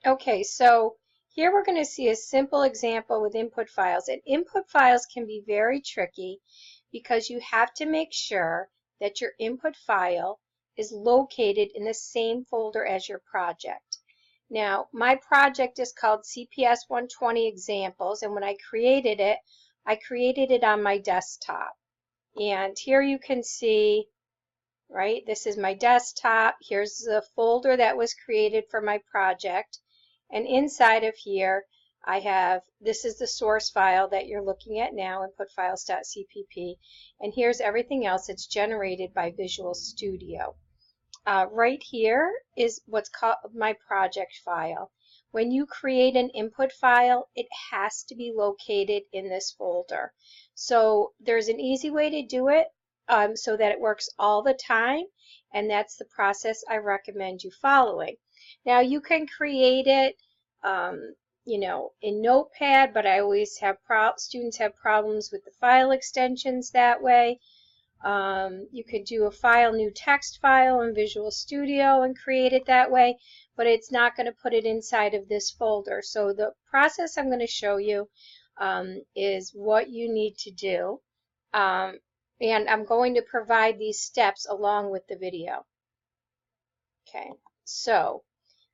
Okay, so here we're going to see a simple example with input files. And input files can be very tricky because you have to make sure that your input file is located in the same folder as your project. Now, my project is called CPS 120 Examples, and when I created it on my desktop. And here you can see, right, this is my desktop. Here's the folder that was created for my project. And inside of here, I have, this is the source file that you're looking at now, inputfiles.cpp. And here's everything else that's generated by Visual Studio. Right here is what's called my project file. When you create an input file, it has to be located in this folder. So there's an easy way to do it so that it works all the time, and that's the process I recommend you following. Now you can create it you know, in Notepad, but I always have students have problems with the file extensions that way. You could do a file, new text file in Visual Studio and create it that way, but it's not going to put it inside of this folder. So the process I'm going to show you is what you need to do. And I'm going to provide these steps along with the video. Okay, so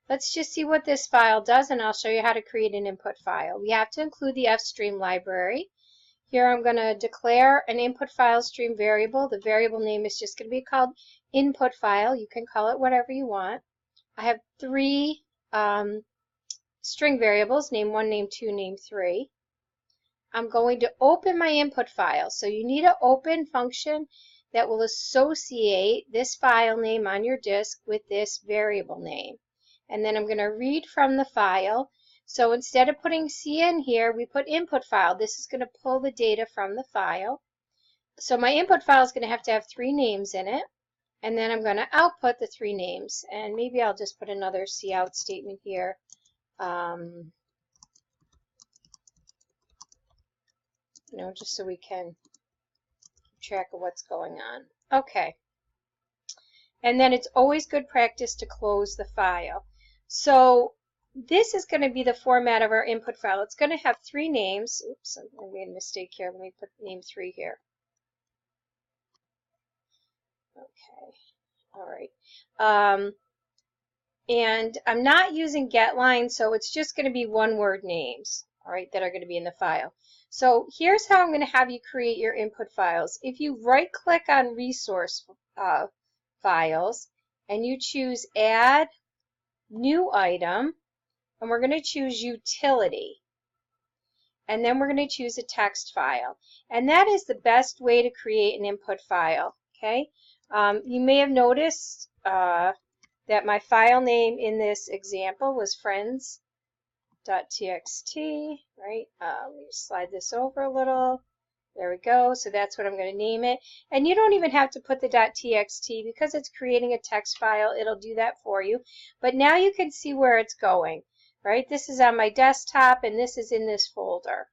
let's just see what this file does, and I'll show you how to create an input file. We have to include the fstream library. Here I'm going to declare an input file stream variable. The variable name is just going to be called input file. You can call it whatever you want. I have three string variables, name1, name2, name3. I'm going to open my input file. So you need an open function that will associate this file name on your disk with this variable name. And then I'm going to read from the file. So instead of putting C in here, we put input file. This is going to pull the data from the file. So my input file is going to have 3 names in it. And then I'm going to output the 3 names. And maybe I'll just put another cout statement here. You know, just so we can keep track of what's going on. Okay. And then it's always good practice to close the file. So this is going to be the format of our input file. It's going to have 3 names. Oops, I made a mistake here. Let me put name 3 here. Okay. All right. And I'm not using getLine, so it's just going to be one-word names, all right, that are going to be in the file. So here's how I'm going to have you create your input files. If you right-click on Resource Files and you choose Add New Item, and we're going to choose Utility. And then we're going to choose a text file. And that is the best way to create an input file, okay? You may have noticed that my file name in this example was friends.txt, right? Let me slide this over a little. There we go. So that's what I'm going to name it. And you don't even have to put the .txt because it's creating a text file. It'll do that for you. But now you can see where it's going, right? This is on my desktop and this is in this folder.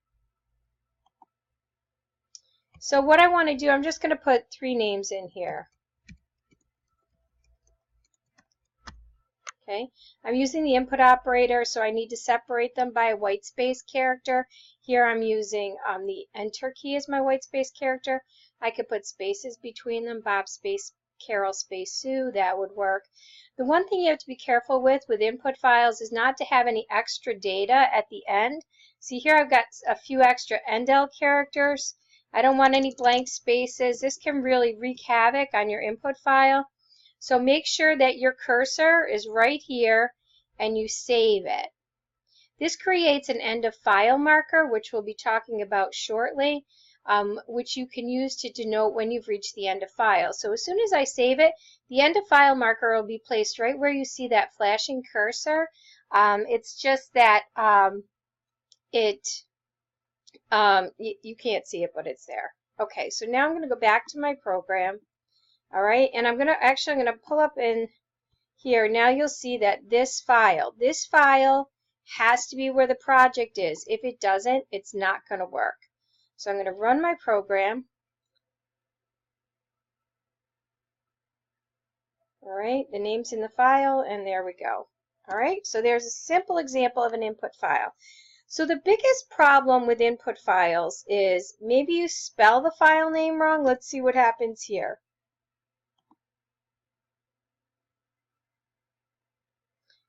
So what I want to do, I'm just going to put 3 names in here. Okay, I'm using the input operator, so I need to separate them by a white space character. Here I'm using the enter key as my white space character. I could put spaces between them, Bob space Carol space Sue, that would work. The one thing you have to be careful with input files is not to have any extra data at the end. See here I've got a few extra endl characters. I don't want any blank spaces. This can really wreak havoc on your input file. So make sure that your cursor is right here and you save it. This creates an end of file marker, which we'll be talking about shortly, which you can use to denote when you've reached the end of file. So as soon as I save it, the end of file marker will be placed right where you see that flashing cursor. It's just that you can't see it, but it's there. Okay, so now I'm going to go back to my program. All right, and I'm going to pull up in here. Now you'll see that this file has to be where the project is. If it doesn't, it's not going to work. So I'm going to run my program. All right, the name's in the file, and there we go. All right, so there's a simple example of an input file. So the biggest problem with input files is maybe you spell the file name wrong. Let's see what happens here.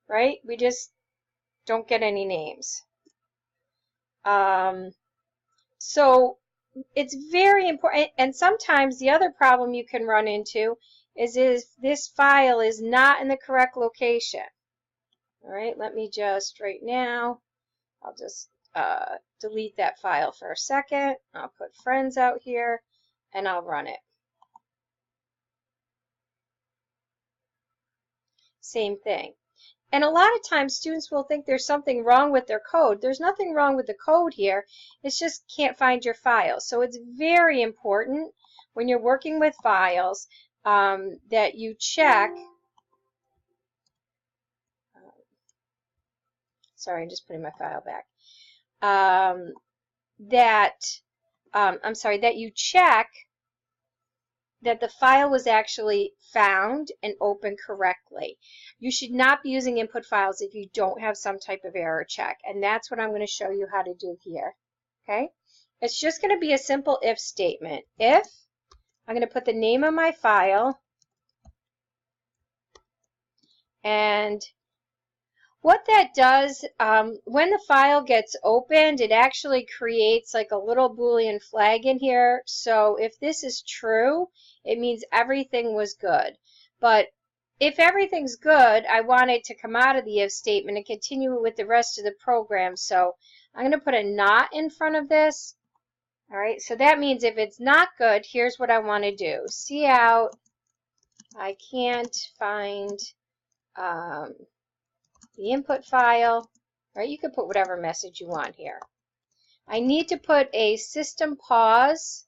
Right? We just don't get any names. So it's very important, and sometimes the other problem you can run into is if this file is not in the correct location. All right, let me just right now, I'll just delete that file for a second. I'll put friends out here and I'll run it. Same thing. And a lot of times students will think there's something wrong with their code. There's nothing wrong with the code here. It's just can't find your file. So it's very important when you're working with files that you check. Sorry, I'm just putting my file back. That you check that the file was actually found and opened correctly. You should not be using input files if you don't have some type of error check, and that's what I'm going to show you how to do here. Okay? It's just going to be a simple if statement. If, I'm going to put the name of my file, and what that does, when the file gets opened, it actually creates like a little Boolean flag in here. So if this is true, it means everything was good. But if everything's good, I want it to come out of the if statement and continue with the rest of the program. So I'm going to put a not in front of this. All right, so that means if it's not good, here's what I want to do. Cout, I can't find the input file, right? You can put whatever message you want here. I need to put a system pause,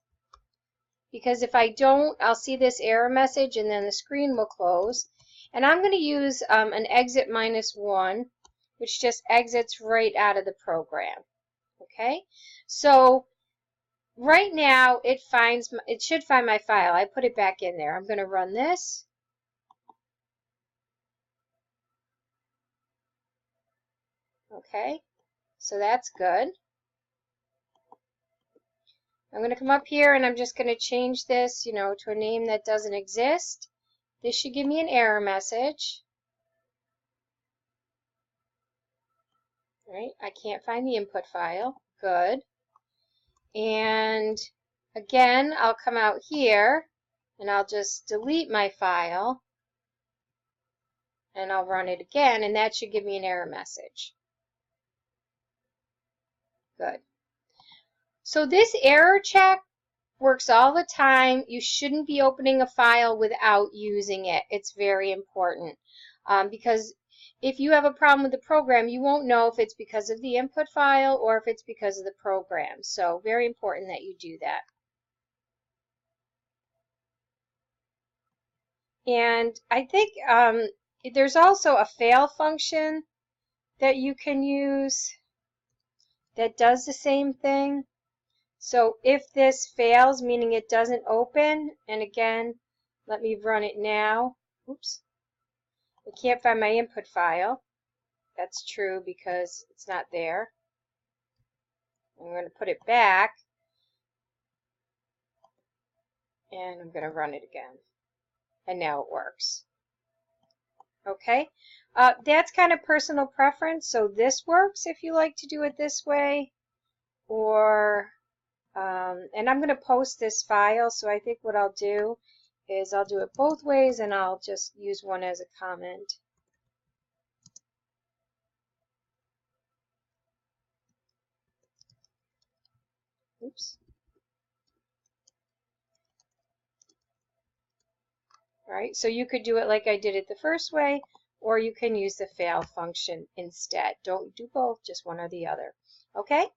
because if I don't, I'll see this error message and then the screen will close. And I'm going to use an exit -1, which just exits right out of the program. Okay, so right now it should find my file. I put it back in there. I'm going to run this. Okay, so that's good. I'm going to come up here and I'm just going to change this, to a name that doesn't exist. This should give me an error message. Right? I can't find the input file. Good. And again, I'll come out here and I'll just delete my file and I'll run it again, and that should give me an error message. Good. So this error check works all the time. You shouldn't be opening a file without using it. It's very important because if you have a problem with the program, you won't know if it's because of the input file or if it's because of the program. So very important that you do that. And I think there's also a fail function that you can use that does the same thing. So if this fails, meaning it doesn't open, and again, let me run it now. Oops. I can't find my input file. That's true because it's not there. I'm going to put it back, and I'm going to run it again. And now it works. Okay, that's kind of personal preference. So this works if you like to do it this way, or and I'm going to post this file. So I think what I'll do is I'll do it both ways, and I'll just use one as a comment. Oops. All right, so you could do it like I did it the first way, or you can use the fail function instead. Don't do both, just one or the other. Okay?